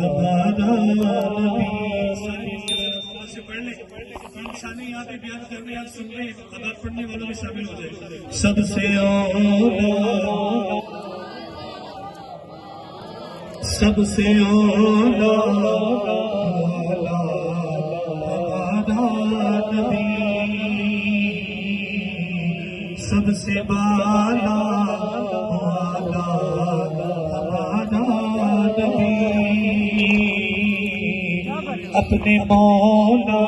ہمارا نبی. یہاں پہ بیان کر رہے ہیں، آپ سن رہے ہیں، اگر پڑھنے والوں میں شامل ہو جائے. سب سے اولا، سب سے اولا ہمارا نبی، سب سے بالا والا ہمارا نبی، اپنے مولا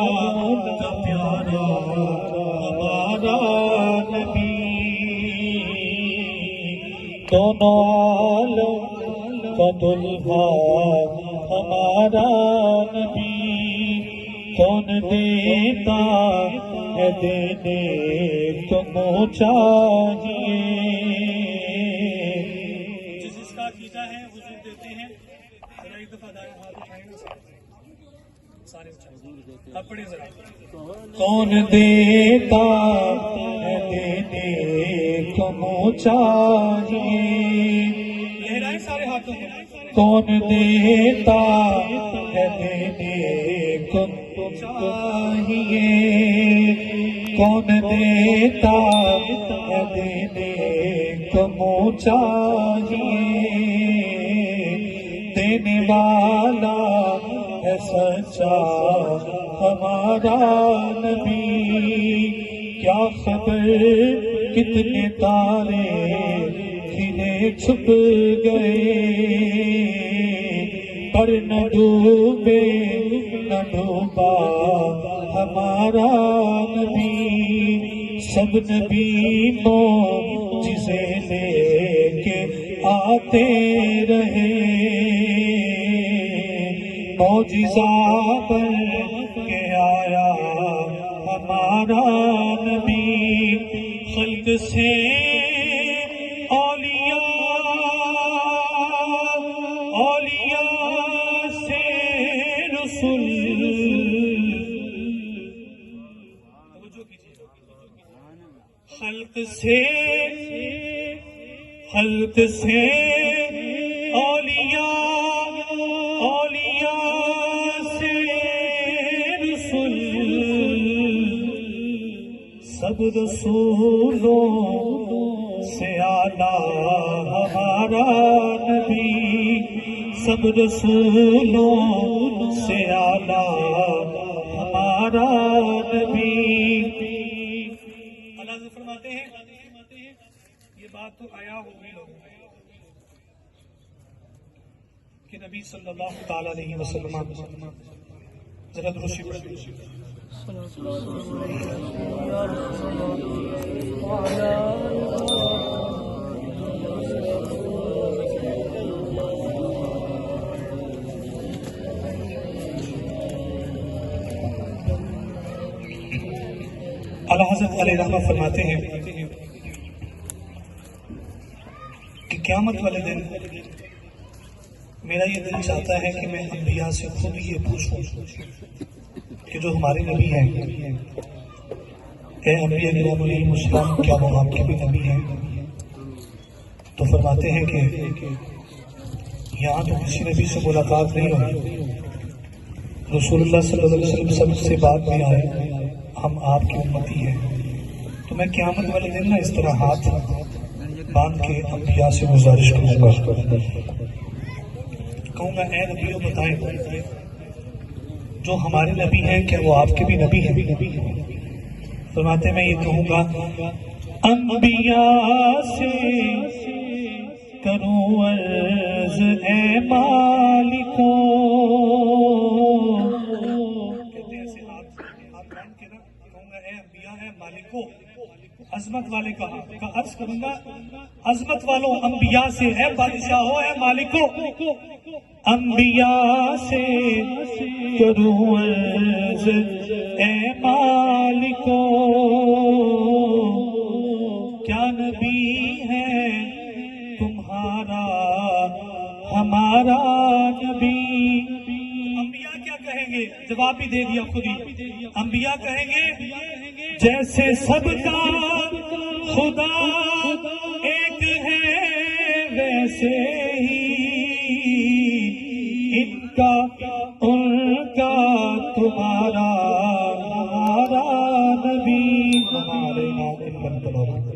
کا پیارا ہمارا نبی، دونوں عالم کا دلہا ہمارا نبی، کون دیتا ہے دینے تم چاہیے. جس کا عقیدہ ہے حضور دیتے ہیں. ذرا ایک دفعہ دائیں ہاتھ اٹھائیں نا سارے اٹھائیں. اب پڑھیں ذرا. کون دیتا ہے دینے تم چاہیے، لہرائیں سارے ہاتھوں کو. کون دیتا ہے دینے کو چاہیے، کون دیتا ہے دینے کو چاہیے، دینے والا ہے سچا ہمارا نبی. کیا خبر کتنے تارے کھلے چھپ گئے، پر نہ ڈوبے نہ ڈوبا ہمارا نبی. سب نبی معجزے لے کے آتے رہے، معجزہ بن کے آیا ہمارا نبی. خلق سے اولیاء سے رسول، خلق سے اولیاء سے رسول، سب رسولوں سے اعلیٰ ہمارا نبی، سب رسولوں سے اعلیٰ ہمارا نبی. اللہ سے فرماتے ہیں یہ بات تو آیا ہوگی لوگوں میں کہ نبی صلی اللہ تعالی علیہ وسلم ذرا درشی پڑھیں. اللہ حضرت علیہ رحمہ فرماتے ہیں کہ قیامت والے دن میرا یہ دل چاہتا ہے کہ میں انبیاء سے خود یہ پوچھوں کہ جو ہمارے نبی ہیں، اے انبیاء کرام علیہم السلام، کیا وہ آپ کے بھی نبی ہیں؟ تو فرماتے ہیں کہ یہاں تو کسی نبی سے ملاقات نہیں ہوئی، رسول اللہ صلی اللہ علیہ وسلم سب سے بات میں آئے، ہم آپ کی امتی ہیں. تو میں قیامت والے دن نا اس طرح ہاتھ باندھ کے انبیاء سے گزارش کروں گا، کہوں گا اے نبیوں بتائیں جو ہمارے نبی ہیں کیا وہ آپ کے بھی نبی ہیں؟ فرماتے میں یہ کہوں گا انبیاء سے کروں عرض اے مالکو، کہتے ہیں ایسے ہاتھ باندھ کے نا کہوں گا اے انبیاء اے مالکو، عظمت والے کا عرض کروں گا عظمت والوں انبیاء سے، اے بادشاہو اے مالکو، انبیاء سے کروں عرض اے مالکو، کیا نبی ہے تمہارا ہمارا نبی؟ انبیاء کیا کہیں گے؟ جواب بھی دے دیا خود ہی. انبیاء کہیں گے جیسے سب کا خدا ایک ہے ویسے ہی ان کا ان کا تمہارا ہمارا نبی ہمارے نام پر